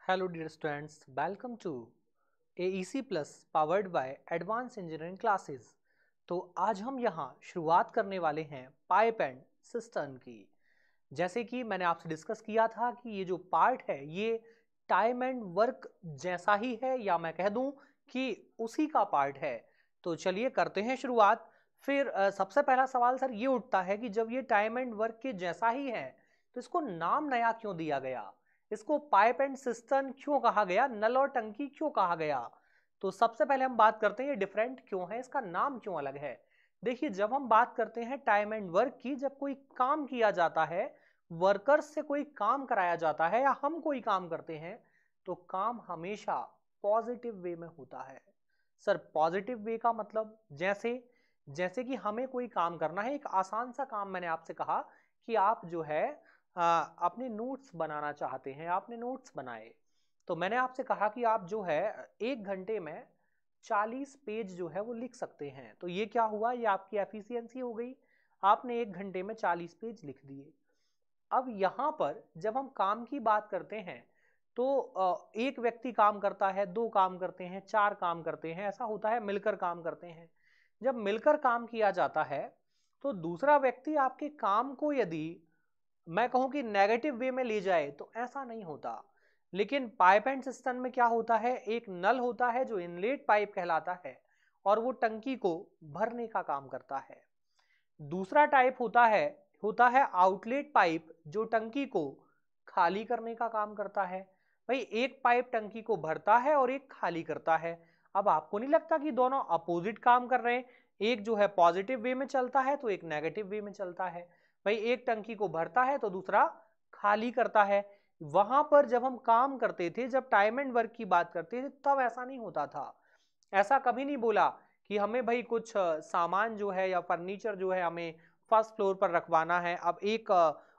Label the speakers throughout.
Speaker 1: Hello dear students, welcome to AEC Plus powered by Advanced Engineering Classes। तो आज हम यहाँ शुरुआत करने वाले हैं पाइप एंड सिस्टर्न की। जैसे कि मैंने आपसे डिस्कस किया था कि ये जो पार्ट है ये टाइम एंड वर्क जैसा ही है या मैं कह दूं कि उसी का पार्ट है। तो चलिए करते हैं शुरुआत। फिर सबसे पहला सवाल सर ये उठता है कि जब ये टाइम एंड वर्क के जैसा ही है तो इसको नाम नया क्यों दिया गया, इसको पाइप एंड सिस्टर्न क्यों कहा गया, नल और टंकी क्यों कहा गया। तो सबसे पहले हम बात करते हैं ये डिफरेंट क्यों है, इसका नाम क्यों अलग है। देखिए जब हम बात करते हैं टाइम एंड वर्क की, जब कोई काम किया जाता है, वर्कर्स से कोई काम कराया जाता है या हम कोई काम करते हैं तो काम हमेशा पॉजिटिव वे में होता है। सर पॉजिटिव वे का मतलब जैसे जैसे कि हमें कोई काम करना है, एक आसान सा काम मैंने आपसे कहा कि आप जो है अपने नोट्स बनाना चाहते हैं, आपने नोट्स बनाए तो मैंने आपसे कहा कि आप जो है 1 घंटे में 40 पेज जो है वो लिख सकते हैं। तो ये क्या हुआ, ये आपकी एफिशिएंसी हो गई, आपने 1 घंटे में 40 पेज लिख दिए। अब यहाँ पर जब हम काम की बात करते हैं तो एक व्यक्ति काम करता है, दो काम करते हैं, चार काम करते हैं, ऐसा होता है, मिलकर काम करते हैं। जब मिलकर काम किया जाता है तो दूसरा व्यक्ति आपके काम को यदि मैं कहूं कि नेगेटिव वे में ले जाए तो ऐसा नहीं होता। लेकिन पाइप एंड सिस्टम में क्या होता है, एक नल होता है जो इनलेट पाइप कहलाता है और वो टंकी को भरने का काम करता है। दूसरा टाइप होता है आउटलेट पाइप जो टंकी को खाली करने का काम करता है। भाई एक पाइप टंकी को भरता है और एक खाली करता है। अब आपको नहीं लगता कि दोनों अपोजिट काम कर रहे हैं, एक जो है पॉजिटिव वे में चलता है तो एक नेगेटिव वे में चलता है। भाई एक टंकी को भरता है तो दूसरा खाली करता है। वहां पर जब हम काम करते थे, जब टाइम एंड वर्क की बात करते थे तब ऐसा नहीं होता था। ऐसा कभी नहीं बोला कि हमें भाई कुछ सामान जो है या फर्नीचर जो है हमें फर्स्ट फ्लोर पर रखवाना है। अब एक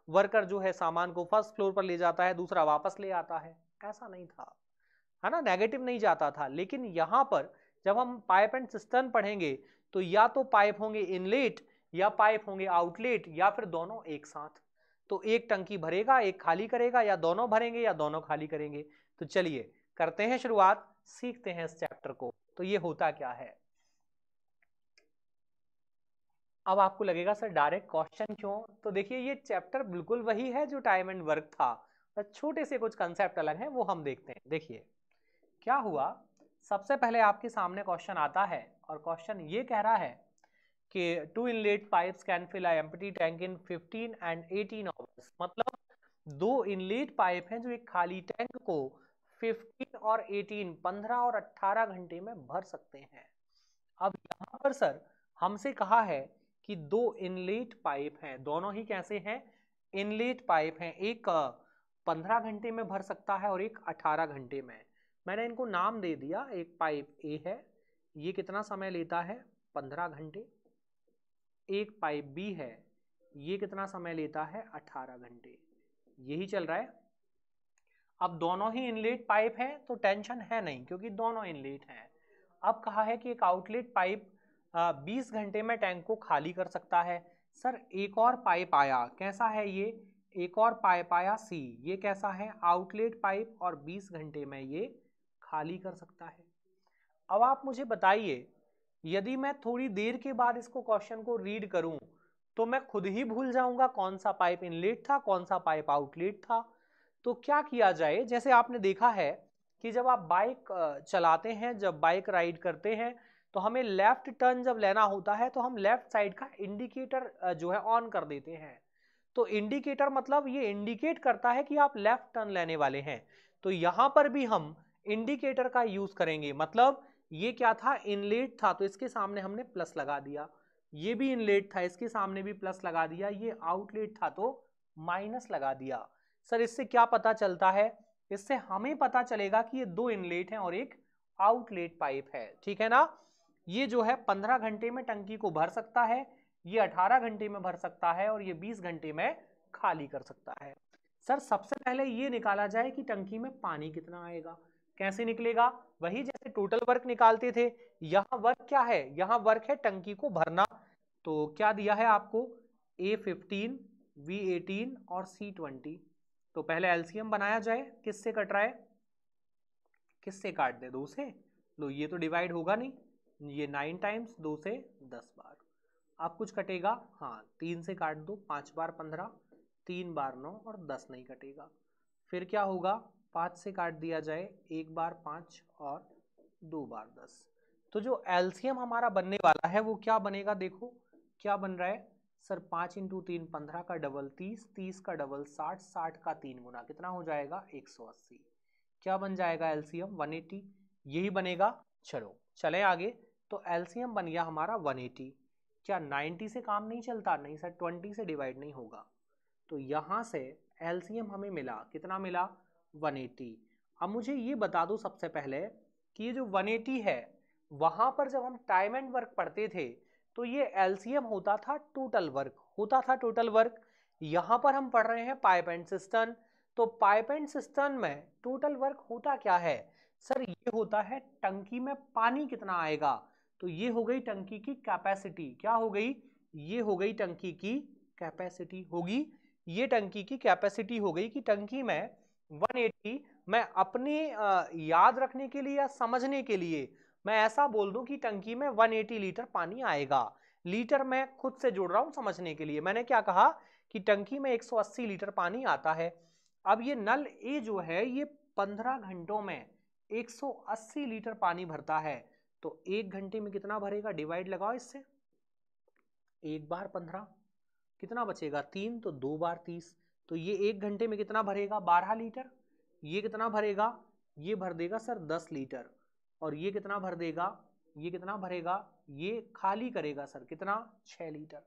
Speaker 1: वर्कर जो है सामान को फर्स्ट फ्लोर पर ले जाता है, दूसरा वापस ले आता है, ऐसा नहीं था, है ना, नेगेटिव नहीं जाता था। लेकिन यहाँ पर जब हम पाइप एंड सिस्टर्न पढ़ेंगे तो या तो पाइप होंगे इनलेट या पाइप होंगे आउटलेट या फिर दोनों एक साथ। तो एक टंकी भरेगा एक खाली करेगा, या दोनों भरेंगे या दोनों खाली करेंगे। तो चलिए करते हैं शुरुआत, सीखते हैं इस चैप्टर को। तो ये होता क्या है। अब आपको लगेगा सर डायरेक्ट क्वेश्चन क्यों, तो देखिए ये चैप्टर बिल्कुल वही है जो टाइम एंड वर्क था, बस छोटे से कुछ कंसेप्ट अलग हैं, वो हम देखते हैं। देखिए क्या हुआ, सबसे पहले आपके सामने क्वेश्चन आता है और क्वेश्चन ये कह रहा है कि two inlet pipes can fill a empty tank in 15 and 18 hours. मतलब दो इनलेट पाइप हैं जो एक खाली टैंक को 15 और 18 15 और 18 घंटे में भर सकते हैं। अब यहाँ पर सर हमसे कहा है कि दो इनलेट पाइप हैं, दोनों ही कैसे हैं, इनलेट पाइप हैं, एक 15 घंटे में भर सकता है और एक 18 घंटे में। मैंने इनको नाम दे दिया, एक पाइप ए है, ये कितना समय लेता है 15 घंटे, एक पाइप बी है, ये कितना समय लेता है 18 घंटे। यही चल रहा है। अब दोनों ही इनलेट पाइप हैं तो टेंशन है नहीं क्योंकि दोनों इनलेट हैं। अब कहा है कि एक आउटलेट पाइप 20 घंटे में टैंक को खाली कर सकता है। सर एक और पाइप आया, कैसा है ये, एक और पाइप आया सी, ये कैसा है आउटलेट पाइप और 20 घंटे में ये खाली कर सकता है। अब आप मुझे बताइए, यदि मैं थोड़ी देर के बाद इसको क्वेश्चन को रीड करूं तो मैं खुद ही भूल जाऊंगा कौन सा पाइप इनलेट था कौन सा पाइप आउटलेट था। तो क्या किया जाए, जैसे आपने देखा है कि जब आप बाइक चलाते हैं, जब बाइक राइड करते हैं तो हमें लेफ्ट टर्न जब लेना होता है तो हम लेफ्ट साइड का इंडिकेटर जो है ऑन कर देते हैं। तो इंडिकेटर मतलब ये इंडिकेट करता है कि आप लेफ्ट टर्न लेने वाले हैं। तो यहां पर भी हम इंडिकेटर का यूज करेंगे। मतलब ये क्या था, इनलेट था तो इसके सामने हमने प्लस लगा दिया, ये भी इनलेट था इसके सामने भी प्लस लगा दिया, ये आउटलेट था तो माइनस लगा दिया। सर इससे क्या पता चलता है, इससे हमें पता चलेगा कि ये दो इनलेट हैं और एक आउटलेट पाइप है, ठीक है ना। ये जो है 15 घंटे में टंकी को भर सकता है, ये 18 घंटे में भर सकता है और ये 20 घंटे में खाली कर सकता है। सर सबसे पहले ये निकाला जाए कि टंकी में पानी कितना आएगा, कैसे निकलेगा, वही जैसे टोटल वर्क निकालते थे। यहाँ वर्क क्या है, यहाँ वर्क है टंकी को भरना। तो क्या दिया है आपको, A15 V18 और C20। तो पहले एलसीएम बनाया जाए, किससे कट रहा है, किससे काट दे? 2 से। लो ये तो डिवाइड होगा नहीं, ये 9 टाइम्स 2 से 10 बार। अब कुछ कटेगा? हाँ 3 से काट दो, 5 बार 15, 3 बार 9 और 10 नहीं कटेगा। फिर क्या होगा? 5 से काट दिया जाए, 1 बार 5 और 2 बार 10। तो जो एलसीएम हमारा बनने वाला है वो क्या बनेगा? देखो क्या बन रहा है सर, 5 इंटू 3 15 का डबल 30, 30 का डबल 60, 60 का 3 गुना कितना हो जाएगा? 180। क्या बन जाएगा एलसीएम? 180। यही बनेगा। चलो चले आगे। तो एलसीएम बन गया हमारा 180। क्या 90 से काम नहीं चलता? नहीं सर, 20 से डिवाइड नहीं होगा। तो यहाँ से एलसीएम हमें मिला, कितना मिला? 180। अब मुझे ये बता दो सबसे पहले कि ये जो 180 है, वहां पर जब हम टाइम एंड वर्क पढ़ते थे तो ये एलसीएम होता था टोटल वर्क, होता था टोटल वर्क। यहाँ पर हम पढ़ रहे हैं पाइप एंड सिस्टम। तो पाइप एंड सिस्टम में टोटल वर्क होता क्या है सर? ये होता है टंकी में पानी कितना आएगा। तो ये हो गई टंकी की कैपेसिटी। क्या हो गई? ये हो गई टंकी की कैपेसिटी होगी। ये टंकी की कैपेसिटी हो गई कि टंकी में 180, मैं अपने याद रखने के लिए या समझने के लिए मैं ऐसा बोल दूं कि टंकी में 180 लीटर पानी आएगा। लीटर मैं खुद से जोड़ रहा हूं समझने के लिए। मैंने क्या कहा कि टंकी में 180 लीटर पानी आता है। अब ये नल ए जो है ये 15 घंटों में 180 लीटर पानी भरता है। तो 1 घंटे में कितना भरेगा? डिवाइड लगाओ इससे, 1 बार 15 कितना बचेगा? 3, तो 2 बार 30। तो ये 1 घंटे में कितना भरेगा? 12 लीटर। ये कितना भरेगा? ये भर देगा सर 10 लीटर। और ये कितना भर देगा? ये कितना भरेगा? ये खाली करेगा सर कितना? 6 लीटर।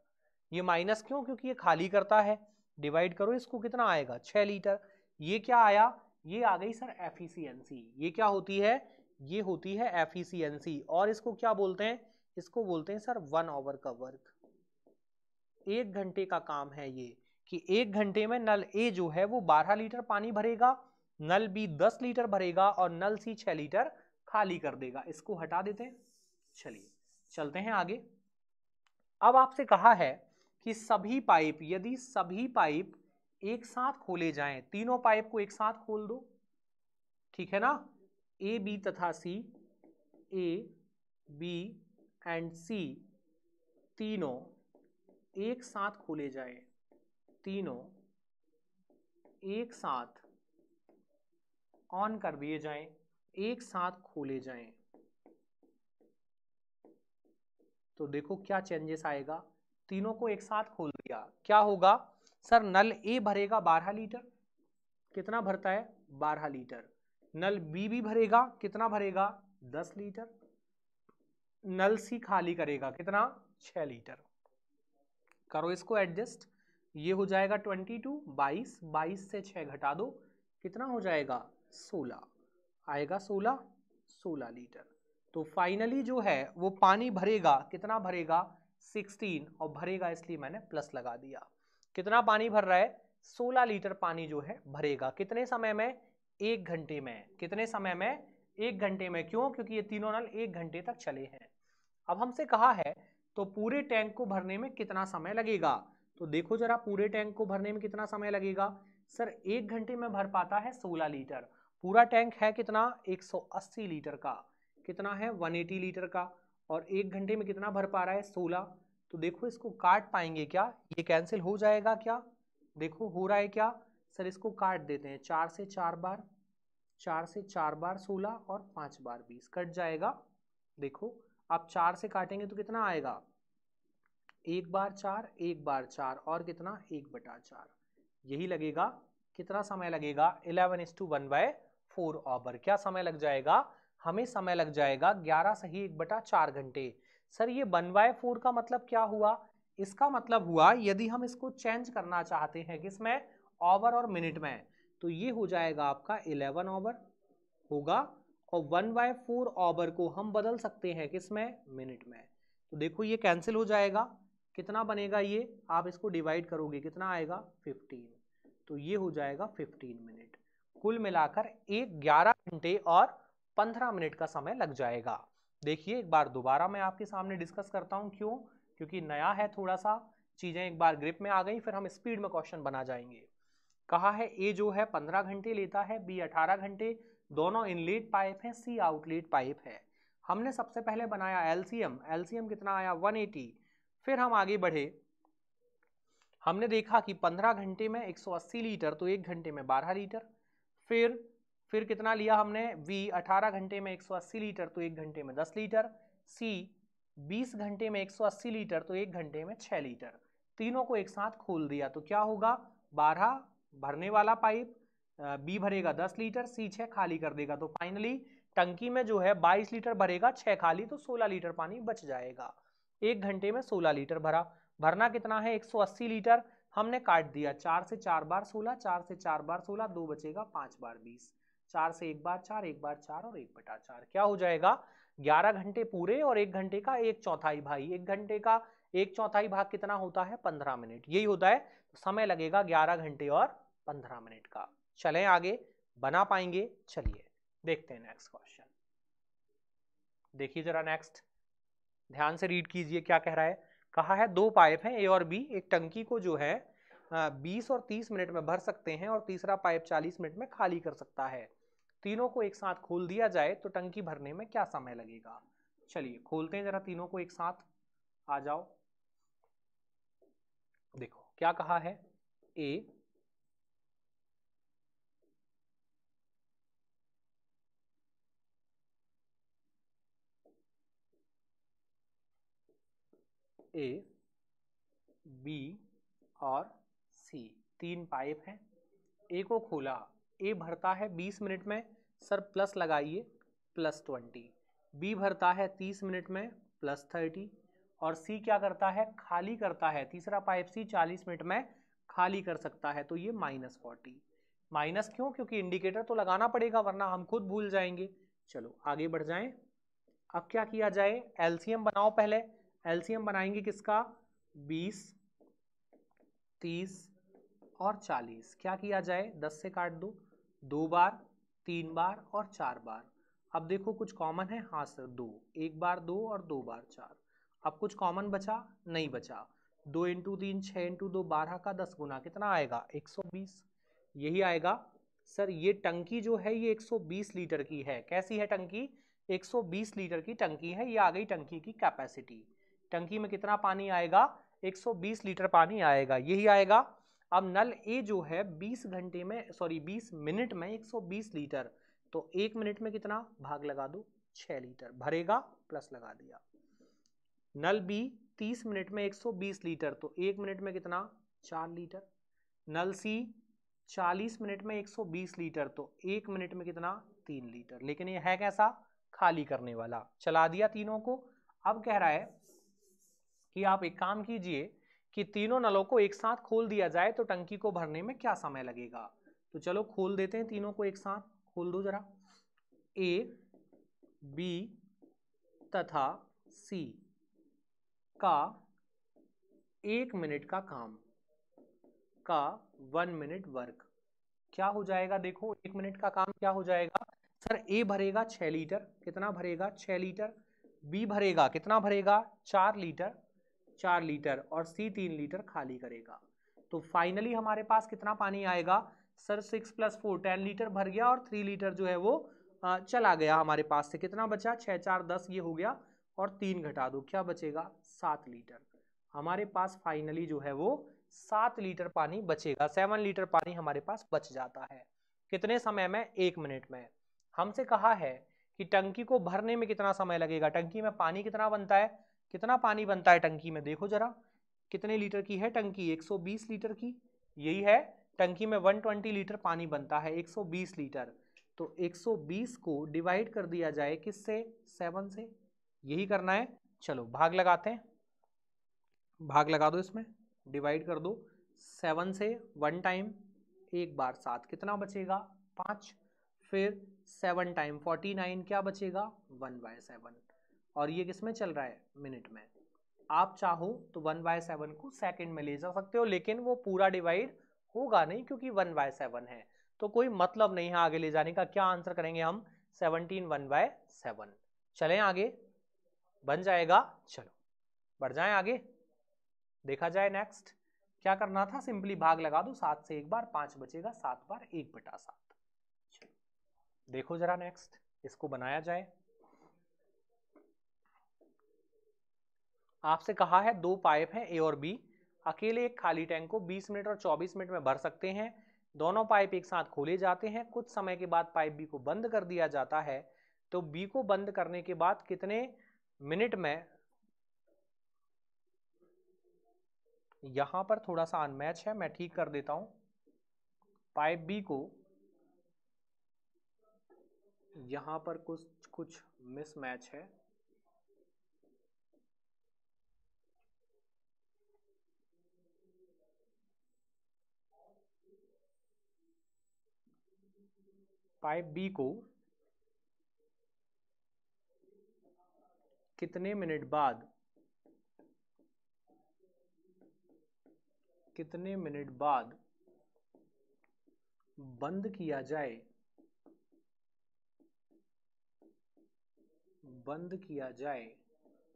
Speaker 1: ये माइनस क्यों? क्योंकि ये खाली करता है। डिवाइड करो इसको, कितना आएगा? 6 लीटर। ये क्या आया? ये आ गई सर एफिशिएंसी। ये क्या होती है? ये होती है एफिशिएंसी। और इसको क्या बोलते हैं? इसको बोलते हैं सर 1 आवर का वर्क। 1 घंटे का काम है ये, कि 1 घंटे में नल ए जो है वो 12 लीटर पानी भरेगा, नल बी 10 लीटर भरेगा और नल सी 6 लीटर खाली कर देगा। इसको हटा देते हैं। चलिए चलते हैं आगे। अब आपसे कहा है कि सभी पाइप, यदि सभी पाइप एक साथ खोले जाएं, तीनों पाइप को एक साथ खोल दो, ठीक है ना? ए बी तथा सी, ए बी एंड सी तीनों एक साथ खोले जाएं, तीनों एक साथ ऑन कर दिए जाएं, एक साथ खोले जाएं, तो देखो क्या चेंजेस आएगा। तीनों को एक साथ खोल दिया, क्या होगा सर? नल ए भरेगा 12 लीटर, कितना भरता है? 12 लीटर। नल बी भी भरेगा, कितना भरेगा? 10 लीटर। नल सी खाली करेगा, कितना? 6 लीटर। करो इसको एडजस्ट, ये हो जाएगा 22, 22, 22 से 6 घटा दो, कितना हो जाएगा? 16 आएगा, 16 लीटर। तो फाइनली जो है वो पानी भरेगा, कितना भरेगा? 16। और भरेगा इसलिए मैंने प्लस लगा दिया। कितना पानी भर रहा है? 16 लीटर पानी जो है भरेगा। कितने समय में? 1 घंटे में। कितने समय में? 1 घंटे में। क्यों? क्योंकि ये तीनों नल 1 घंटे तक चले हैं। अब हमसे कहा है तो पूरे टैंक को भरने में कितना समय लगेगा? तो देखो जरा, पूरे टैंक को भरने में कितना समय लगेगा सर? 1 घंटे में भर पाता है 16 लीटर। पूरा टैंक है कितना? 180 लीटर का। कितना है? 180 लीटर का। और 1 घंटे में कितना भर पा रहा है? 16। तो देखो इसको काट पाएंगे क्या? ये कैंसिल हो जाएगा क्या? देखो हो रहा है क्या सर? इसको काट देते हैं, 4 से 4 बार, 4 से 4 बार 16 और 5 बार 20 कट जाएगा। देखो आप 4 से काटेंगे तो कितना आएगा? 1 बार 4, 1 बार 4 और कितना? 1/4। यही लगेगा। कितना समय लगेगा? 11:1/4 आवर। क्या समय लग जाएगा? हमें समय लग जाएगा 11 सही 1/4 घंटे। सर ये 1/4 का मतलब क्या हुआ? इसका मतलब हुआ यदि हम इसको चेंज करना चाहते हैं किसमें? आवर और मिनट में, तो ये हो जाएगा आपका 11 आवर होगा। और 1/4 आवर को हम बदल सकते हैं किसमें? मिनट में। तो देखो ये कैंसिल हो जाएगा। कितना बनेगा ये? आप इसको डिवाइड करोगे, कितना आएगा? 15। तो ये हो जाएगा 15 मिनट। कुल मिलाकर 11 घंटे और 15 मिनट का समय लग जाएगा। देखिए एक बार दोबारा मैं आपके सामने डिस्कस करता हूं। क्यों? क्योंकि नया है, थोड़ा सा चीजें एक बार ग्रिप में आ गई, फिर हम स्पीड में क्वेश्चन बना जाएंगे। कहा है ए जो है 15 घंटे लेता है, बी 18 घंटे, दोनों इनलेट पाइप हैं, सी आउटलेट पाइप है। हमने सबसे पहले बनाया एलसीएम, एलसीएम कितना आया 180। फिर हम आगे बढ़े, हमने देखा कि 15 घंटे में 180 लीटर तो 1 घंटे में 12 लीटर। फिर कितना लिया हमने, वी 18 घंटे में 180 लीटर तो 1 घंटे में 10 लीटर, सी 20 घंटे में 180 लीटर तो 1 घंटे में 6 लीटर। तीनों को एक साथ खोल दिया तो क्या होगा, 12 भरने वाला पाइप, बी भरेगा 10 लीटर, सी 6 खाली कर देगा। तो फाइनली टंकी में जो है 22 लीटर भरेगा, 6 खाली, तो 16 लीटर पानी बच जाएगा। 1 घंटे में 16 लीटर भरा। भरना कितना है 180 लीटर, हमने काट दिया 4 से 4 बार 16, 4 से 4 बार 16, 2 बचेगा 5 बार 20, 4 से 1 बार 4, 1 बार 4 और 1/4 क्या हो जाएगा 11 घंटे पूरे और 1 घंटे का 1/4 भाई। 1 घंटे का 1/4 भाग कितना होता है 15 मिनट, यही होता है। तो समय लगेगा 11 घंटे और 15 मिनट का। चलें आगे, बना पाएंगे? चलिए देखते हैं नेक्स्ट क्वेश्चन। देखिए जरा नेक्स्ट, ध्यान से रीड कीजिए क्या कह रहा है। कहा है 2 पाइप हैं ए और बी, एक टंकी को जो है 20 और 30 मिनट में भर सकते हैं और तीसरा पाइप 40 मिनट में खाली कर सकता है। तीनों को एक साथ खोल दिया जाए तो टंकी भरने में क्या समय लगेगा। चलिए खोलते हैं जरा तीनों को एक साथ, आ जाओ। देखो क्या कहा है, ए बी और सी, 3 पाइप हैं। ए को खोला, ए भरता है 20 मिनट में, सर प्लस लगाइए, +20। बी भरता है 30 मिनट में, +30। और सी क्या करता है, खाली करता है, तीसरा पाइप सी 40 मिनट में खाली कर सकता है, तो ये -40। माइनस क्यों, क्योंकि इंडिकेटर तो लगाना पड़ेगा वरना हम खुद भूल जाएंगे। चलो आगे बढ़ जाएं। अब क्या किया जाए, एलसीएम बनाओ पहले। एलसीएम बनाएंगे किसका, 20, 30 और 40। क्या किया जाए, 10 से काट दो, 2 बार, 3 बार और 4 बार। अब देखो कुछ कॉमन है, हाँ सर 2, 1 बार 2 और 2 बार 4। अब कुछ कॉमन बचा, नहीं बचा। 2 × 3 6 × 2 12 का 10 गुना कितना आएगा 120, यही आएगा। सर ये टंकी जो है ये 120 लीटर की है, कैसी है टंकी, 120 लीटर की टंकी है, ये आ गई टंकी की कैपेसिटी। टंकी में कितना पानी आएगा, 120 लीटर पानी आएगा, यही आएगा। अब नल ए जो है 20 घंटे में, सॉरी 20 मिनट में 120 लीटर, तो 1 मिनट में कितना, भाग लगा दो 6 लीटर भरेगा, प्लस लगा दिया। नल बी 30 मिनट में 120 लीटर, तो 1 मिनट में कितना 4 लीटर। नल सी 40 मिनट में 120 लीटर, तो 1 मिनट में कितना 3 लीटर। लेकिन ये है कैसा, खाली करने वाला। चला दिया तीनों को। अब कह रहा है कि आप एक काम कीजिए कि तीनों नलों को एक साथ खोल दिया जाए तो टंकी को भरने में क्या समय लगेगा। तो चलो खोल देते हैं तीनों को एक साथ, खोल दो जरा। ए, बी तथा सी का 1 मिनट का काम का 1 मिनट वर्क क्या हो जाएगा। देखो 1 मिनट का काम क्या हो जाएगा, सर ए भरेगा 6 लीटर, कितना भरेगा 6 लीटर। बी भरेगा कितना भरेगा 4 लीटर, 4 लीटर। और सी 3 लीटर खाली करेगा। तो फाइनली हमारे पास कितना पानी आएगा, सर 6 + 4 10 लीटर भर गया और 3 लीटर जो है वो चला गया हमारे पास से। कितना बचा, 6 4 10 ये हो गया, और 3 घटा दो, क्या बचेगा 7 लीटर। हमारे पास फाइनली जो है वो 7 लीटर पानी बचेगा, 7 लीटर पानी हमारे पास बच जाता है। कितने समय में, 1 मिनट में। हमसे कहा है कि टंकी को भरने में कितना समय लगेगा। टंकी में पानी कितना बनता है, कितना पानी बनता है टंकी में, देखो जरा कितने लीटर की है टंकी, 120 लीटर की, यही है। टंकी में 120 लीटर पानी बनता है, 120 लीटर। तो 120 को डिवाइड कर दिया जाए किससे, 7 से, यही करना है। चलो भाग लगाते हैं, भाग लगा दो इसमें, डिवाइड कर दो 7 से, 1 टाइम 1 बार 7, कितना बचेगा 5। फिर 7 टाइम 49, क्या बचेगा 1/7। और ये किस में चल रहा है, मिनट में। आप चाहो तो 1/7 को सेकंड में ले जा सकते हो, लेकिन वो पूरा डिवाइड होगा नहीं क्योंकि 1/7 है, तो कोई मतलब नहीं है आगे ले जाने का। क्या आंसर करेंगे हम, 17 1/7। चलें आगे, बन जाएगा। चलो बढ़ जाएं आगे, देखा जाए नेक्स्ट। क्या करना था, सिंपली भाग लगा दो, 7 से एक बार 5 बचेगा, 7 बार 1/7। देखो जरा नेक्स्ट, इसको बनाया जाए। आपसे कहा है दो पाइप हैं ए और बी, अकेले एक खाली टैंक को 20 मिनट और 24 मिनट में भर सकते हैं। दोनों पाइप एक साथ खोले जाते हैं, कुछ समय के बाद पाइप बी को बंद कर दिया जाता है। तो बी को बंद करने के बाद कितने मिनट में, यहां पर थोड़ा सा अनमैच है, मैं ठीक कर देता हूं। पाइप बी को यहां पर कुछ मिसमैच है। पाइप बी को कितने मिनट बाद बंद किया जाए,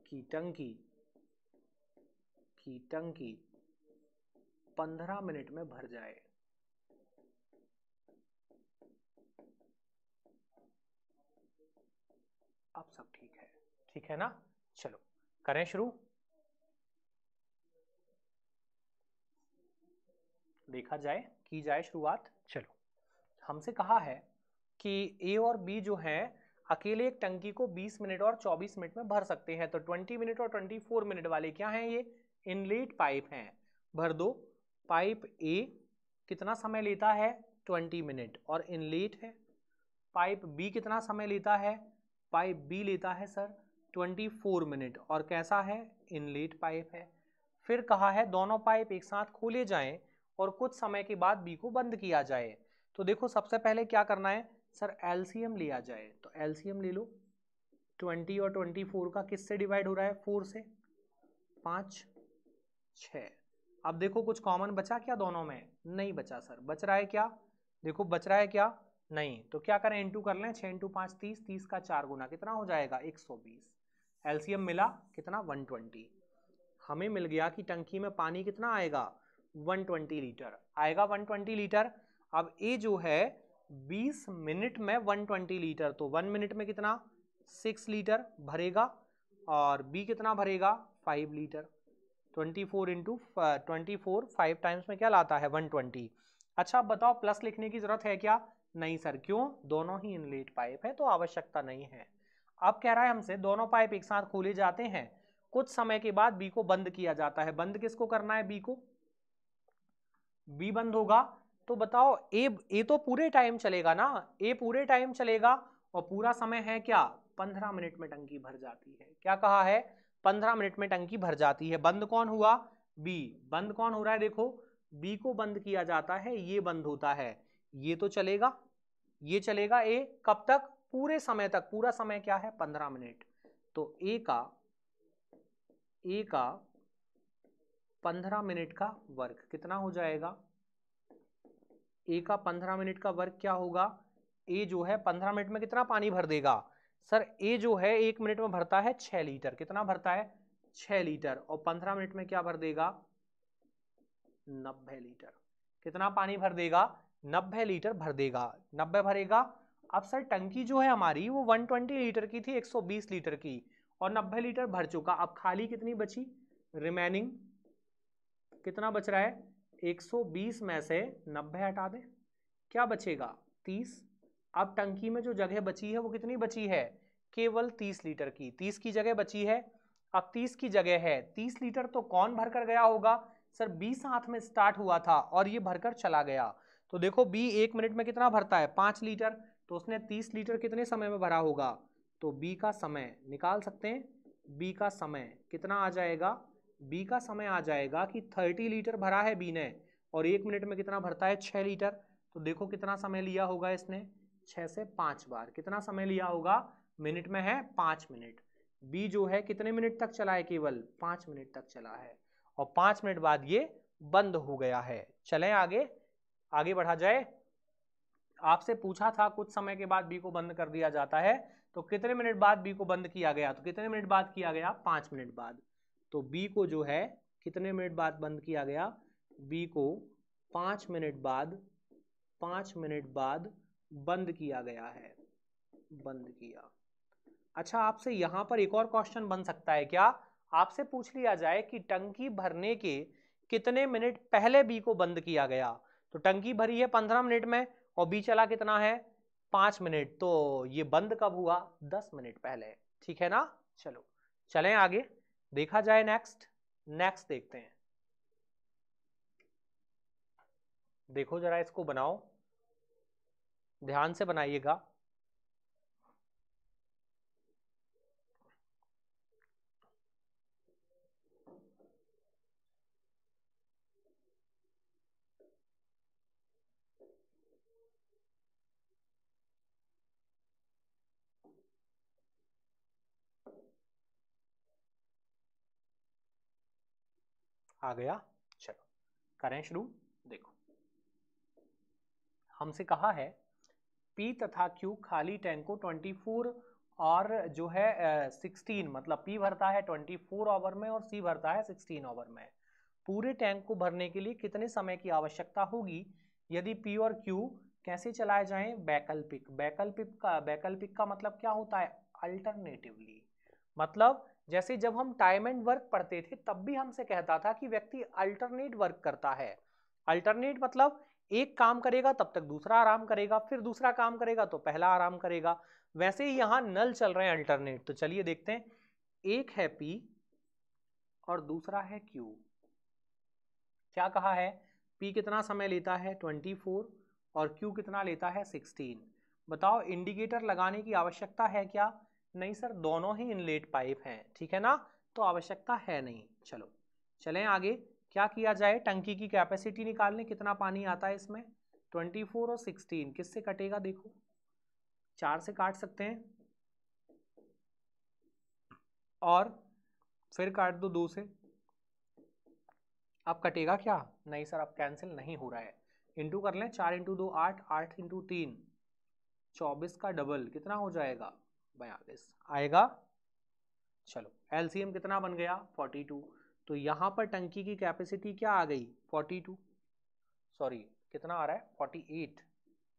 Speaker 1: कि टंकी 15 मिनट में भर जाए। अब सब ठीक है ना। चलो करें शुरू। देखा जाए, की जाए शुरुआत। चलो, हमसे कहा है कि ए और बी जो है अकेले एक टंकी को 20 मिनट और 24 मिनट में भर सकते हैं। तो 20 मिनट और 24 मिनट वाले क्या हैं, ये इनलेट पाइप हैं। भर दो। पाइप ए कितना समय लेता है, 20 मिनट और इनलेट है। पाइप बी कितना समय लेता है, पाइप बी लेता है सर 24 मिनट और कैसा है, इनलेट पाइप है। फिर कहा है दोनों पाइप एक साथ खोले जाएं और कुछ समय के बाद बी को बंद किया जाए। तो देखो सबसे पहले क्या करना है सर, एलसीएम लिया जाए। तो एलसीएम ले लो। 20 और 24 का किससे डिवाइड हो रहा है, 4 से, 5 6। अब देखो कुछ कॉमन बचा क्या दोनों में, नहीं बचा सर। बच रहा है क्या, देखो बच रहा है क्या, नहीं। तो क्या करें, इंटू कर लें, 6 × 5 30, 30 का 4 गुना कितना हो जाएगा, 120। एलसीएम मिला कितना, 120। हमें मिल गया कि टंकी में पानी कितना आएगा, 120 लीटर आएगा, 120 लीटर। अब ए जो है 20 मिनट में 120 लीटर, तो 1 मिनट में कितना, 6 लीटर भरेगा। और बी कितना भरेगा, 5 लीटर। 24 इंटू 24, 5 टाइम्स में क्या लाता है, 120। अच्छा अब बताओ प्लस लिखने की जरूरत है क्या, नहीं सर। क्यों, दोनों ही इनलेट पाइप है तो आवश्यकता नहीं है। अब कह रहा है हमसे दोनों पाइप एक साथ खोले जाते हैं, कुछ समय के बाद बी को बंद किया जाता है। बंद किसको करना है, बी को, बी बंद होगा। तो बताओ ए तो पूरे टाइम चलेगा ना, ए पूरे टाइम चलेगा और पूरा समय है क्या, 15 मिनट में टंकी भर जाती है। क्या कहा है, 15 मिनट में टंकी भर जाती है। बंद कौन हुआ, बी। बंद कौन हो रहा है, देखो बी को बंद किया जाता है, ये बंद होता है, ये तो चलेगा, ये चलेगा ए कब तक, पूरे समय तक। पूरा समय क्या है, 15 मिनट। तो ए का 15 मिनट का वर्क कितना हो जाएगा, ए का 15 मिनट का वर्क क्या होगा, ए जो है 15 मिनट में कितना पानी भर देगा सर, ए जो है 1 मिनट में भरता है 6 लीटर। कितना भरता है, 6 लीटर। और 15 मिनट में क्या भर देगा, 90 लीटर। कितना पानी भर देगा, 90 लीटर भर देगा, 90 भरेगा। अब सर टंकी जो है हमारी वो 120 लीटर की थी, 120 लीटर की, और 90 लीटर भर चुका। अब खाली कितनी बची, रिमेनिंग कितना बच रहा है, 120 में से 90 हटा दे, क्या बचेगा, 30। अब टंकी में जो जगह बची है वो कितनी बची है, केवल 30 लीटर की, 30 की जगह बची है। अब 30 की जगह है, 30 लीटर तो कौन भरकर गया होगा सर, 20 हाथ में स्टार्ट हुआ था और ये भरकर चला गया। तो देखो बी 1 मिनट में कितना भरता है, 5 लीटर, तो उसने 30 लीटर कितने समय में भरा होगा। तो बी का समय निकाल सकते हैं, बी का समय कितना आ जाएगा, बी का समय आ जाएगा कि 30 लीटर भरा है बी ने, और 1 मिनट में कितना भरता है, 6 लीटर। तो देखो कितना समय लिया होगा इसने, 6 से 5 बार। कितना समय लिया होगा, मिनट में है 5 मिनट। बी जो है कितने मिनट तक चला है, केवल 5 मिनट तक चला है, और 5 मिनट बाद ये बंद हो गया है। चलें आगे, आगे बढ़ा जाए। आपसे पूछा था कुछ समय के बाद बी को बंद कर दिया जाता है, तो कितने मिनट बाद बी को बंद किया गया, तो कितने मिनट बाद किया गया, 5 मिनट बाद। तो बी को जो है कितने मिनट बाद बंद किया गया, बी को 5 मिनट बाद बंद किया गया है, बंद किया। अच्छा, आपसे यहां पर एक और क्वेश्चन बन सकता है क्या? आपसे पूछ लिया जाए कि टंकी भरने के कितने मिनट पहले बी को बंद किया गया। तो टंकी भरी है 15 मिनट में और बी चला कितना है 5 मिनट, तो ये बंद कब हुआ 10 मिनट पहले। ठीक है ना। चलो चलें आगे, देखा जाए नेक्स्ट देखते हैं। देखो जरा इसको बनाओ, ध्यान से बनाइएगा। आ गया, चलो करें शुरू। देखो हमसे कहा है P तथा Q खाली टैंक को 24 और जो है 16, मतलब P भरता है 24 आवर में और C भरता है 16 आवर में। पूरे टैंक को भरने के लिए कितने समय की आवश्यकता होगी यदि P और Q कैसे चलाए जाएं? वैकल्पिक का मतलब क्या होता है? अल्टरनेटिवली। मतलब जैसे जब हम टाइम एंड वर्क पढ़ते थे तब भी हमसे कहता था कि व्यक्ति अल्टरनेट वर्क करता है। अल्टरनेट मतलब एक काम करेगा तब तक दूसरा आराम करेगा, फिर दूसरा काम करेगा तो पहला आराम करेगा। वैसे ही यहाँ नल चल रहे हैं अल्टरनेट। तो चलिए देखते हैं, एक है P और दूसरा है Q। क्या कहा है? P कितना समय लेता है 24 और Q कितना लेता है 16। बताओ इंडिकेटर लगाने की आवश्यकता है क्या? नहीं सर, दोनों ही इनलेट पाइप हैं, ठीक है ना, तो आवश्यकता है नहीं। चलो चलें आगे, क्या किया जाए? टंकी की कैपेसिटी निकालने, कितना पानी आता है इसमें 24 और 16, किससे कटेगा? देखो 4 से काट सकते हैं और फिर काट दो 2 से। अब कटेगा क्या? नहीं सर, अब कैंसिल नहीं हो रहा है। इंटू कर लें, 4 इंटू 2 8, 8 इंटू 3 24 का डबल कितना हो जाएगा 42 आएगा। चलो एलसीएम कितना बन गया 42। तो यहाँ पर टंकी की कैपेसिटी क्या आ गई 42, सॉरी कितना आ रहा है 48।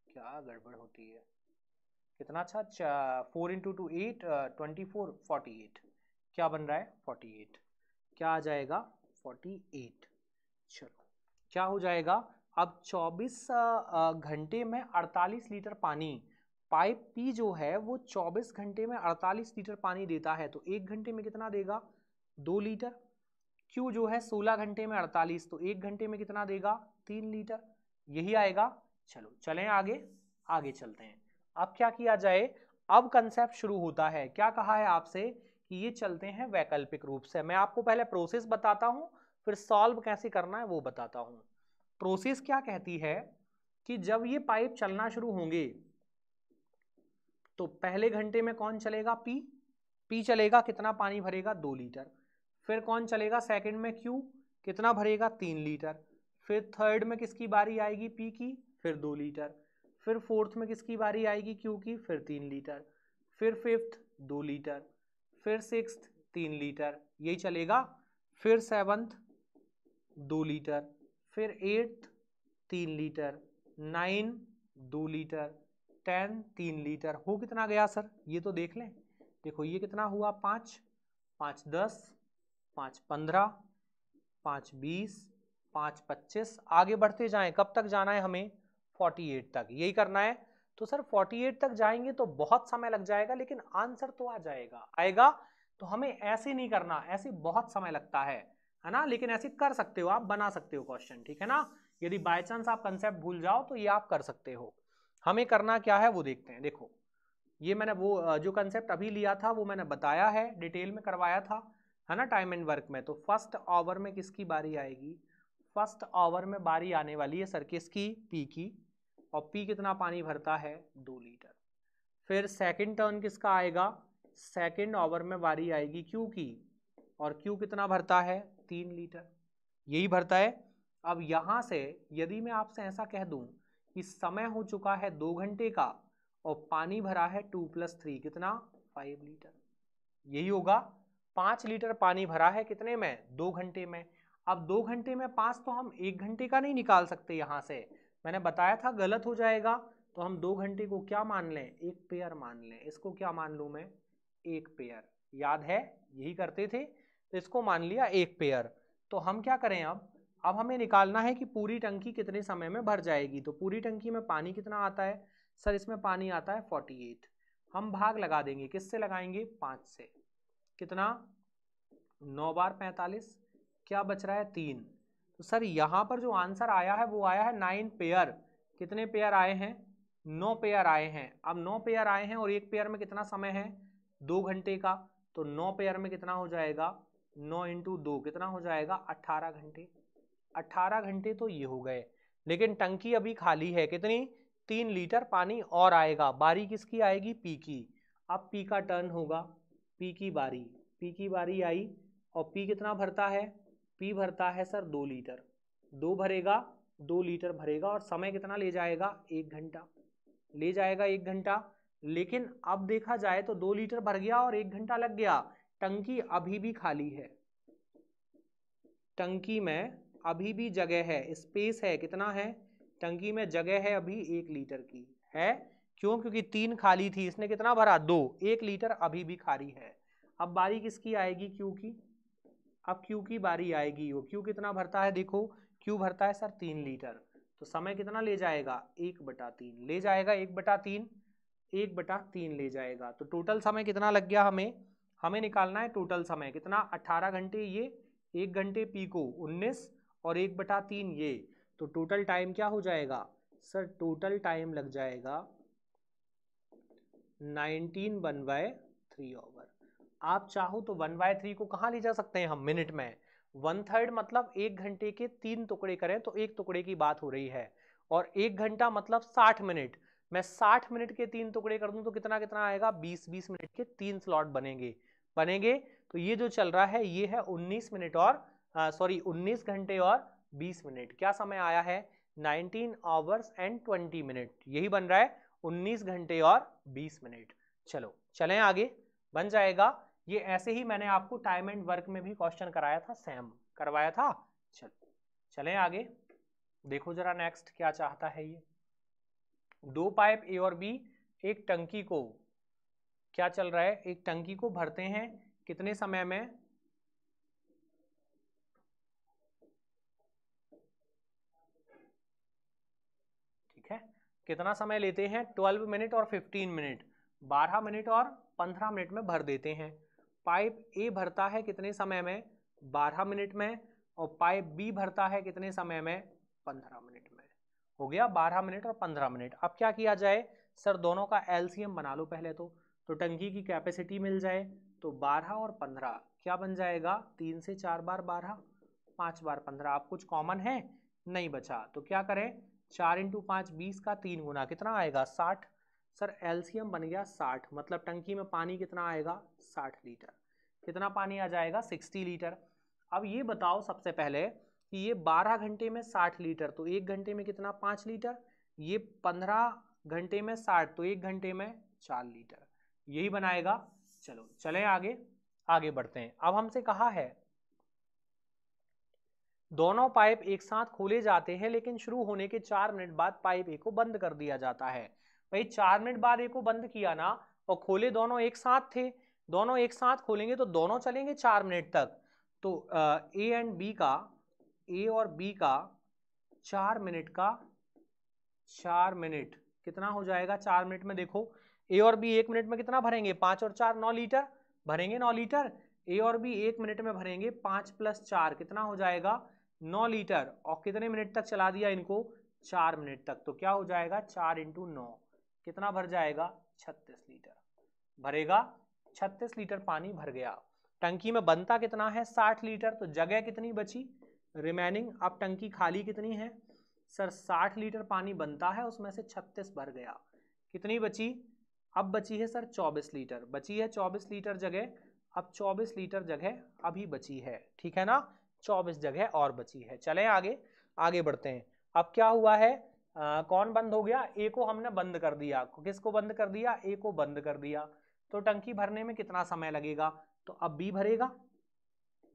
Speaker 1: क्या गड़बड़ होती है, कितना अच्छा 4 इंटू 2 8 24 48, क्या बन रहा है 48, क्या आ जाएगा 48। चलो क्या हो जाएगा, अब 24 घंटे में 48 लीटर पानी, पाइप पी जो है वो 24 घंटे में 48 लीटर पानी देता है, तो 1 घंटे में कितना देगा 2 लीटर। क्यू जो है 16 घंटे में 48, तो 1 घंटे में कितना देगा 3 लीटर, यही आएगा। चलो चलें आगे, आगे चलते हैं। अब क्या किया जाए? अब कंसेप्ट शुरू होता है। क्या कहा है आपसे कि ये चलते हैं वैकल्पिक रूप से। मैं आपको पहले प्रोसेस बताता हूं, फिर सॉल्व कैसे करना है वो बताता हूं। प्रोसेस क्या कहती है कि जब ये पाइप चलना शुरू होंगे तो पहले घंटे में कौन चलेगा पी चलेगा, कितना पानी भरेगा 2 लीटर। फिर कौन चलेगा सेकंड में क्यू, कितना भरेगा 3 लीटर। फिर थर्ड में किसकी बारी आएगी पी की, फिर 2 लीटर। फिर फोर्थ में किसकी बारी आएगी क्यू की, फिर 3 लीटर। फिर फिफ्थ 2 लीटर। फिर सिक्स्थ 3 लीटर, यही चलेगा। फिर सेवंथ 2 लीटर। फिर एट्थ 3 लीटर। 9 2 लीटर। 10 3 लीटर। हो कितना गया सर, ये तो देख लें। देखो ये कितना हुआ 5 5 10 5 15 5 20 5 25, आगे बढ़ते जाएं, कब तक जाना है हमें 48 तक, यही करना है। तो सर 48 तक जाएंगे तो बहुत समय लग जाएगा, लेकिन आंसर तो आ जाएगा आएगा। तो हमें ऐसे नहीं करना, ऐसे बहुत समय लगता है ना, लेकिन ऐसे कर सकते हो, आप बना सकते हो क्वेश्चन, ठीक है ना। यदि बाय चांस आप कंसेप्ट भूल जाओ तो ये आप कर सकते हो। हमें करना क्या है वो देखते हैं। देखो ये मैंने वो जो कंसेप्ट अभी लिया था वो मैंने बताया है, डिटेल में करवाया था, है ना, टाइम एंड वर्क में। तो फर्स्ट आवर में किसकी बारी आएगी, फर्स्ट आवर में बारी आने वाली है सर किसकी, पी की, और पी कितना पानी भरता है 2 लीटर। फिर सेकंड टर्न किसका आएगा, सेकंड आवर में बारी आएगी क्यू की, और क्यू कितना भरता है 3 लीटर, यही भरता है। अब यहां से यदि मैं आपसे ऐसा कह दूं कि समय हो चुका है 2 घंटे का और पानी भरा है 2 + 3 कितना 5 लीटर, यही होगा। 5 लीटर पानी भरा है कितने में 2 घंटे में। अब 2 घंटे में 5 तो हम 1 घंटे का नहीं निकाल सकते यहाँ से, मैंने बताया था गलत हो जाएगा। तो हम 2 घंटे को क्या मान लें, एक पेयर मान लें। इसको क्या मान लूँ मैं, एक पेयर, याद है यही करते थे, तो इसको मान लिया एक पेयर। तो हम क्या करें, अब हमें निकालना है कि पूरी टंकी कितने समय में भर जाएगी। तो पूरी टंकी में पानी कितना आता है, सर इसमें पानी आता है 48। हम भाग लगा देंगे, किससे लगाएंगे, 5 से। कितना, 9 बार 45, क्या बच रहा है 3। तो सर यहाँ पर जो आंसर आया है वो आया है 9 पेयर। कितने पेयर आए हैं, 9 पेयर आए हैं। अब 9 पेयर आए हैं और एक पेयर में कितना समय है, 2 घंटे का। तो 9 पेयर में कितना हो जाएगा, 9 इंटू 2 कितना हो जाएगा, 18 घंटे। 18 घंटे तो ये हो गए, लेकिन टंकी अभी खाली है। कितनी, 3 लीटर पानी और आएगा। बारी किसकी आएगी, पी की। अब पी का टर्न होगा, पी की बारी आई, और पी कितना भरता है, पी भरता है सर 2 लीटर। 2 भरेगा, 2 लीटर भरेगा, और समय कितना ले जाएगा, 1 घंटा ले जाएगा, 1 घंटा। लेकिन अब देखा जाए तो 2 लीटर भर गया और 1 घंटा लग गया। टंकी अभी भी खाली है, टंकी में अभी भी जगह है, स्पेस है। कितना है, टंकी में जगह है अभी 1 लीटर की है। क्यों, क्योंकि 3 खाली थी, इसने कितना भरा, 2, 1 लीटर अभी भी खाली है। अब बारी किसकी आएगी, क्यू की। अब क्यू की बारी आएगी, वो क्यू कितना भरता है, देखो क्यू भरता है सर 3 लीटर। तो समय कितना ले जाएगा, 1/3 ले जाएगा, 1/3, 1/3 ले जाएगा। तो टोटल समय कितना लग गया, हमें निकालना है टोटल समय कितना, 18 घंटे ये, 1 घंटे पी को 19, और 1/3 ये। तो टोटल टाइम क्या हो जाएगा सर, टोटल टाइम लग जाएगा 19 1/3 आवर। आप चाहो तो 1/3 को कहाँ ले जा सकते हैं हम, मिनट में। 1/3 मतलब 1 घंटे के 3 टुकड़े करें तो 1 टुकड़े की बात हो रही है, और 1 घंटा मतलब 60 मिनट। मैं 60 मिनट के 3 टुकड़े कर दूं तो कितना कितना आएगा, 20-20 मिनट के 3 स्लॉट बनेंगे। तो ये जो चल रहा है ये है 19 मिनट और 19 घंटे और 20 मिनट। क्या समय आया है, 19 आवर्स एंड 20 मिनट। यही बन रहा है 19 घंटे और 20 मिनट। चलो चलें आगे, बन जाएगा। ये ऐसे ही मैंने आपको टाइम एंड वर्क में भी क्वेश्चन कराया था, सेम करवाया था। चलो चलें आगे, देखो जरा नेक्स्ट क्या चाहता है ये। 2 पाइप ए और बी एक टंकी को, क्या चल रहा है, एक टंकी को भरते हैं कितने समय में, ठीक है, कितना समय लेते हैं, 12 मिनट और 15 मिनट, 12 मिनट और 15 मिनट में भर देते हैं। पाइप ए भरता है कितने समय में, 12 मिनट में, और पाइप बी भरता है कितने समय में, 15 मिनट में। हो गया 12 मिनट और 15 मिनट। अब क्या किया जाए, सर दोनों का एलसीएम बना लो पहले तो टंकी की कैपेसिटी मिल जाए। तो 12 और 15 क्या बन जाएगा, 3 से 4 बार 12, 5 बार 15। आप कुछ कॉमन है, नहीं बचा, तो क्या करें, 4 इंटू 5 20 का 3 गुना कितना आएगा, 60। सर एलसीएम बन गया 60, मतलब टंकी में पानी कितना आएगा, 60 लीटर। कितना पानी आ जाएगा, 60 लीटर। अब ये बताओ सबसे पहले कि ये 12 घंटे में 60 लीटर, तो 1 घंटे में कितना, 5 लीटर। ये 15 घंटे में 60, तो 1 घंटे में 4 लीटर। यही बनाएगा। चलो चलें आगे, आगे बढ़ते हैं। अब हमसे कहा है दोनों पाइप एक साथ खोले जाते हैं, लेकिन शुरू होने के 4 मिनट बाद पाइप ए को बंद कर दिया जाता है। भाई 4 मिनट बाद ए को बंद किया ना, और खोले दोनों एक साथ थे, दोनों एक साथ खोलेंगे तो दोनों चलेंगे 4 मिनट तक। तो ए एंड बी का, ए और बी का 4 मिनट का, 4 मिनट कितना हो जाएगा, 4 मिनट में देखो ए और बी 1 मिनट में कितना भरेंगे, 5 और 4 9 लीटर भरेंगे, 9 लीटर। ए और बी 1 मिनट में भरेंगे, 5 + 4 कितना हो जाएगा, 9 लीटर। और कितने मिनट तक चला दिया इनको, 4 मिनट तक। तो क्या हो जाएगा, 4 × 9 कितना भर जाएगा, 36 लीटर भरेगा। 36 लीटर पानी भर गया। टंकी में बनता कितना है, 60 लीटर। तो जगह कितनी बची रिमेनिंग, अब टंकी खाली कितनी है सर, 60 लीटर पानी बनता है, उसमें से 36 भर गया। कितनी बची, अब बची है सर 24 लीटर, बची है 24 लीटर जगह। अब 24 लीटर जगह अभी बची है, ठीक है ना, 24 जगह और बची है। चलें आगे, आगे बढ़ते हैं। अब क्या हुआ है, कौन बंद हो गया, ए को हमने बंद कर दिया। किसको बंद कर दिया, ए को बंद कर दिया। तो टंकी भरने में कितना समय लगेगा, तो अब बी भरेगा,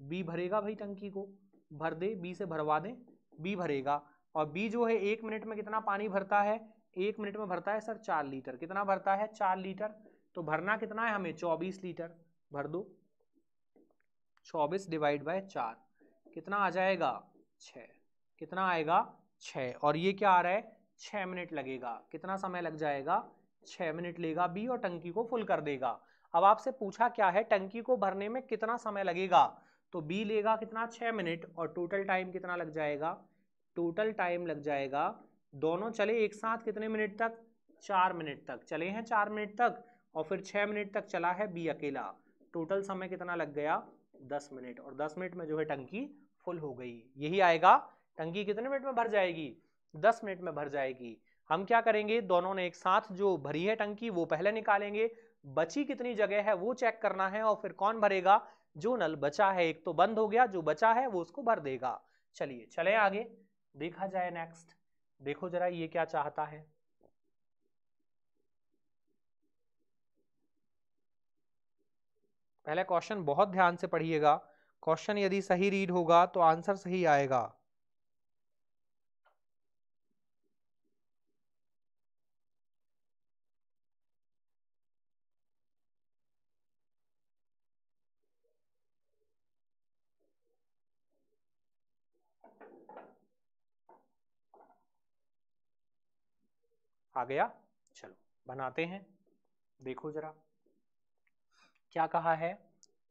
Speaker 1: बी भरेगा भाई टंकी को। भर दे, बी से भरवा दें, बी भरेगा। और बी जो है 1 मिनट में कितना पानी भरता है? 1 मिनट में भरता है सर 4 लीटर। कितना भरता है? 4 लीटर। तो भरना कितना है हमें? 24 लीटर। भर दो। 24 डिवाइड बाय 4 कितना आ जाएगा? 6। कितना आएगा? 6। और ये क्या आ रहा है? 6 मिनट लगेगा। कितना समय लग जाएगा? 6 मिनट लेगा बी और टंकी को फुल कर देगा। अब आपसे पूछा क्या है? टंकी को भरने में कितना समय लगेगा? तो बी लेगा कितना? 6 मिनट। और टोटल टाइम कितना लग जाएगा? टोटल टाइम लग जाएगा, दोनों चले एक साथ कितने मिनट तक? 4 मिनट तक चले हैं, 4 मिनट तक। और फिर 6 मिनट तक चला है बी अकेला। टोटल समय कितना लग गया? 10 मिनट। और 10 मिनट में जो है टंकी फुल हो गई। यही आएगा। टंकी कितने मिनट में भर जाएगी? 10 मिनट में भर जाएगी। हम क्या करेंगे? दोनों ने एक साथ जो भरी है टंकी वो पहले निकालेंगे, बची कितनी जगह है वो चेक करना है, और फिर कौन भरेगा? जो नल बचा है, एक तो बंद हो गया, जो बचा है वो उसको भर देगा। चलिए चले आगे, देखा जाए नेक्स्ट। देखो जरा ये क्या चाहता है। पहले क्वेश्चन बहुत ध्यान से पढ़िएगा। क्वेश्चन यदि सही रीड होगा तो आंसर सही आएगा। आ गया? चलो बनाते हैं। देखो जरा क्या कहा है।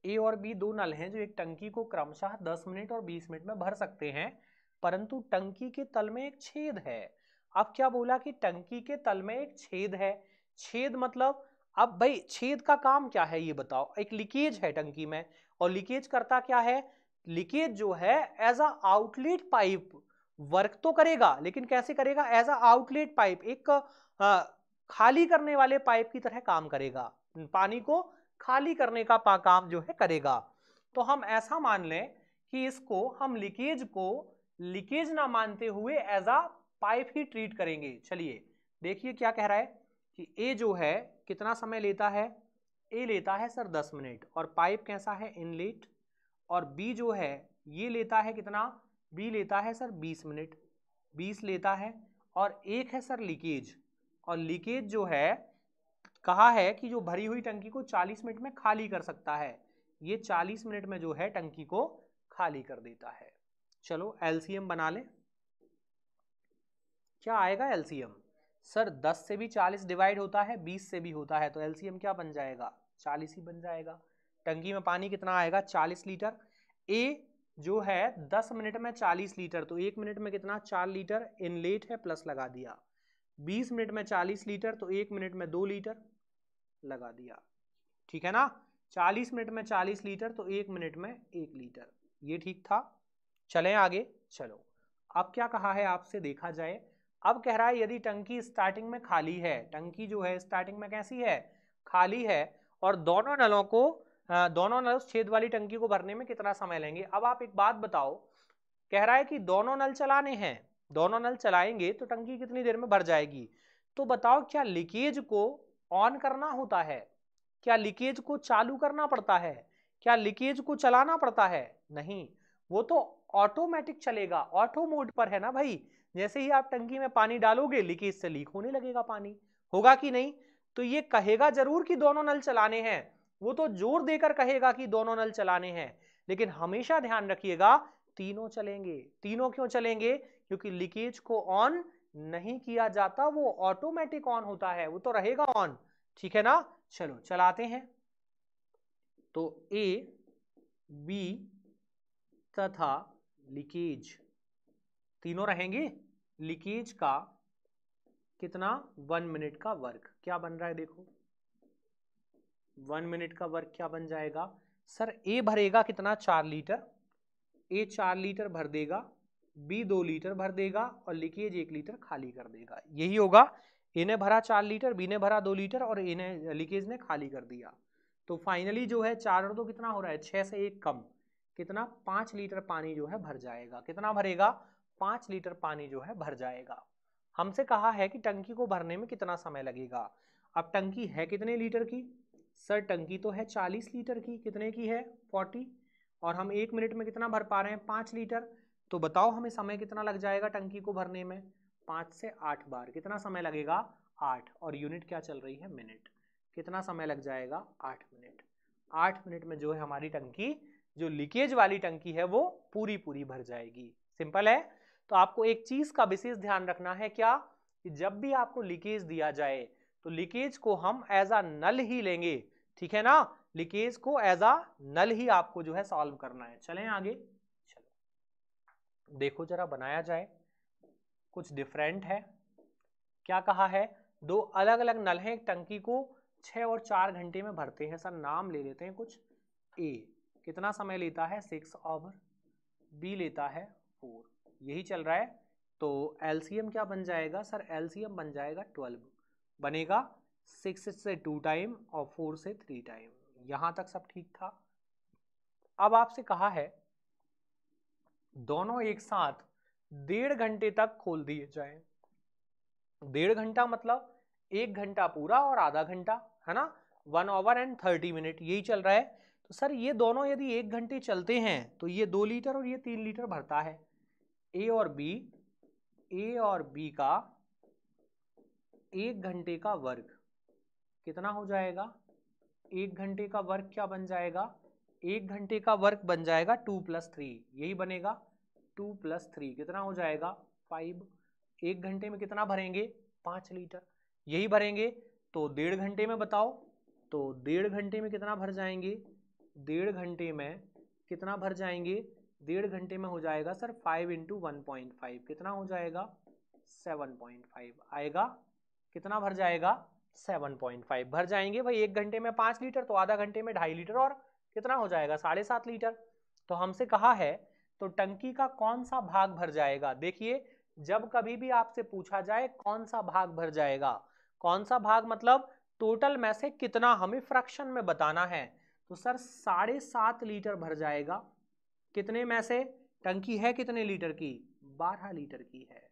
Speaker 1: ए और बी दो नल हैं जो एक टंकी को क्रमशः 10 मिनट और 20 मिनट में भर सकते हैं, परंतु टंकी के तल में एक छेद है। अब क्या बोला कि टंकी के तल में एक छेद है। छेद मतलब, अब भाई छेद का काम क्या है ये बताओ। एक लीकेज है टंकी में, और लीकेज करता क्या है? लीकेज जो है as a outlet pipe work तो करेगा, लेकिन कैसे करेगा? एज अ आउटलेट पाइप, एक खाली करने वाले पाइप की तरह काम करेगा। पानी को खाली करने का काम जो है करेगा। तो हम ऐसा मान लें कि इसको हम लीकेज को लीकेज ना मानते हुए एज अ पाइप ही ट्रीट करेंगे। चलिए देखिए क्या कह रहा है कि ए जो है कितना समय लेता है? ए लेता है सर 10 मिनट। और पाइप कैसा है? इनलेट। और बी जो है ये लेता है कितना? बी लेता है सर 20 मिनट, 20 लेता है। और एक है सर लीकेज। और लीकेज जो है कहा है कि जो भरी हुई टंकी को 40 मिनट में खाली कर सकता है। ये 40 मिनट में जो है टंकी को खाली कर देता है। चलो एलसीएम बना ले। क्या आएगा एलसीएम? सर 10 से भी 40 डिवाइड होता है, 20 से भी होता है, तो एलसीएम क्या बन जाएगा? 40 ही बन जाएगा। टंकी में पानी कितना आएगा? 40 लीटर। ए जो है 10 मिनट में 40 लीटर, तो 1 मिनट में कितना? 4 लीटर। इनलेट है, प्लस लगा दिया। 20 मिनट में 40 लीटर, तो 1 मिनट में 2 लीटर लगा दिया। ठीक है ना? 40 मिनट में 40 लीटर, तो 1 मिनट में 1 लीटर। ये ठीक था। चलें आगे। चलो अब क्या कहा है आपसे, देखा जाए। अब कह रहा है यदि टंकी स्टार्टिंग में खाली है, टंकी जो है स्टार्टिंग में कैसी है? खाली है। और दोनों नलों को दोनों नल छेद वाली टंकी को भरने में कितना समय लेंगे? अब आप एक बात बताओ, कह रहा है कि दोनों नल चलाने हैं, दोनों नल चलाएंगे तो टंकी कितनी देर में भर जाएगी? तो बताओ क्या लीकेज को ऑन करना होता है? क्या लीकेज को चालू करना पड़ता है? क्या लीकेज को चलाना पड़ता है? नहीं, वो तो ऑटोमेटिक चलेगा, ऑटो मोड पर है ना भाई। जैसे ही आप टंकी में पानी डालोगे लीकेज से लीक होने लगेगा पानी, होगा कि नहीं? तो ये कहेगा जरूर कि दोनों नल चलाने हैं, वो तो जोर देकर कहेगा कि दोनों नल चलाने हैं, लेकिन हमेशा ध्यान रखिएगा तीनों चलेंगे। तीनों क्यों चलेंगे? क्योंकि लीकेज को ऑन नहीं किया जाता, वो ऑटोमेटिक ऑन होता है, वो तो रहेगा ऑन। ठीक है ना? चलो चलाते हैं। तो ए, बी तथा लीकेज तीनों रहेंगे। लीकेज का कितना? 1 मिनट का वर्क क्या बन रहा है? देखो 1 मिनट का वर्क क्या बन जाएगा? सर ए भरेगा कितना? 4 लीटर। ए 4 लीटर भर देगा, बी 2 लीटर भर देगा, और लीकेज 1 लीटर खाली कर देगा। यही होगा। ए ने भरा 4 लीटर, बी ने भरा 2 लीटर, और ए ने लीकेज ने खाली कर दिया। तो फाइनली जो है 4 और 2 कितना हो रहा है? 6 से 1 कम, कितना? 5 लीटर पानी जो है भर जाएगा। कितना भरेगा? 5 लीटर पानी जो है भर जाएगा। हमसे कहा है कि टंकी को भरने में कितना समय लगेगा। अब टंकी है कितने लीटर की? सर टंकी तो है 40 लीटर की। कितने की है? 40। और हम 1 मिनट में कितना भर पा रहे हैं 5 लीटर। तो बताओ हमें समय कितना लग जाएगा टंकी को भरने में, 5 से 8 बार। कितना समय लगेगा 8, और यूनिट क्या चल रही है मिनट। कितना समय लग जाएगा 8 मिनट। 8 मिनट में जो है हमारी टंकी, जो लीकेज वाली टंकी है वो पूरी पूरी भर जाएगी। सिंपल है। तो आपको एक चीज का विशेष ध्यान रखना है, क्या कि जब भी आपको लीकेज दिया जाए तो लीकेज को हम एज अ नल ही लेंगे, ठीक है ना। लीकेज को एज अ नल ही आपको जो है सॉल्व करना है। चलें आगे, चलो देखो जरा बनाया जाए। कुछ डिफरेंट है। क्या कहा है, दो अलग अलग नल हैं, एक टंकी को 6 और 4 घंटे में भरते हैं। सर नाम ले लेते हैं कुछ। ए कितना समय लेता है 6 आवर, बी लेता है 4, यही चल रहा है। तो एलसीएम क्या बन जाएगा सर, एलसीएम बन जाएगा 12, बनेगा 6 से 2 टाइम और 4 से 3 टाइम। यहां तक सब ठीक था। अब आपसे कहा है दोनों एक साथ 1.5 घंटे तक खोल दिए जाएं। 1.5 घंटा मतलब 1 घंटा पूरा और आधा घंटा, है ना। 1 आवर एंड 30 मिनट यही चल रहा है। तो सर ये दोनों यदि 1 घंटे चलते हैं तो ये 2 लीटर और ये 3 लीटर भरता है। ए और बी का 1 घंटे का वर्ग कितना हो जाएगा, 1 घंटे का वर्ग क्या बन जाएगा, 1 घंटे का वर्ग बन जाएगा 2 + 3, यही बनेगा 2 + 3 कितना हो जाएगा 5। 1 घंटे में कितना भरेंगे 5 लीटर, यही भरेंगे। तो 1.5 घंटे में बताओ, तो 1.5 घंटे में कितना भर जाएंगे, 1.5 घंटे में कितना भर जाएंगे, 1.5 घंटे में हो जाएगा सर 5 × 1.5 कितना हो जाएगा 7.5 आएगा। कितना भर जाएगा 7.5 भर जाएंगे भाई। 1 घंटे में 5 लीटर तो आधा घंटे में 2.5 लीटर और कितना हो जाएगा 7.5 लीटर। तो हमसे कहा है तो टंकी का कौन सा भाग भर जाएगा। देखिए जब कभी भी आपसे पूछा जाए कौन सा भाग भर जाएगा, कौन सा भाग मतलब टोटल में से कितना, हमें फ्रैक्शन में बताना है। तो सर 7.5 लीटर भर जाएगा। कितने में से, टंकी है कितने लीटर की 12 लीटर की है,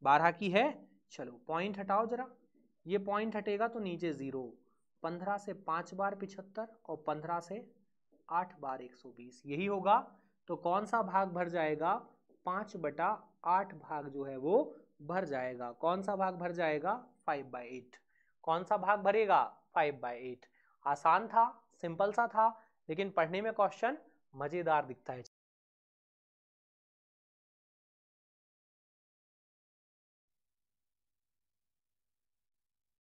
Speaker 1: 12 की है। चलो पॉइंट हटाओ जरा, ये पॉइंट हटेगा तो नीचे 0। 15 से 5 बार 75 और 15 से 8 बार 120 यही होगा। तो कौन सा भाग भर जाएगा 5/8 भाग जो है वो भर जाएगा। कौन सा भाग भर जाएगा 5/8। कौन सा भाग भरेगा 5/8। आसान था, सिंपल सा था, लेकिन पढ़ने में क्वेश्चन मजेदार दिखता है।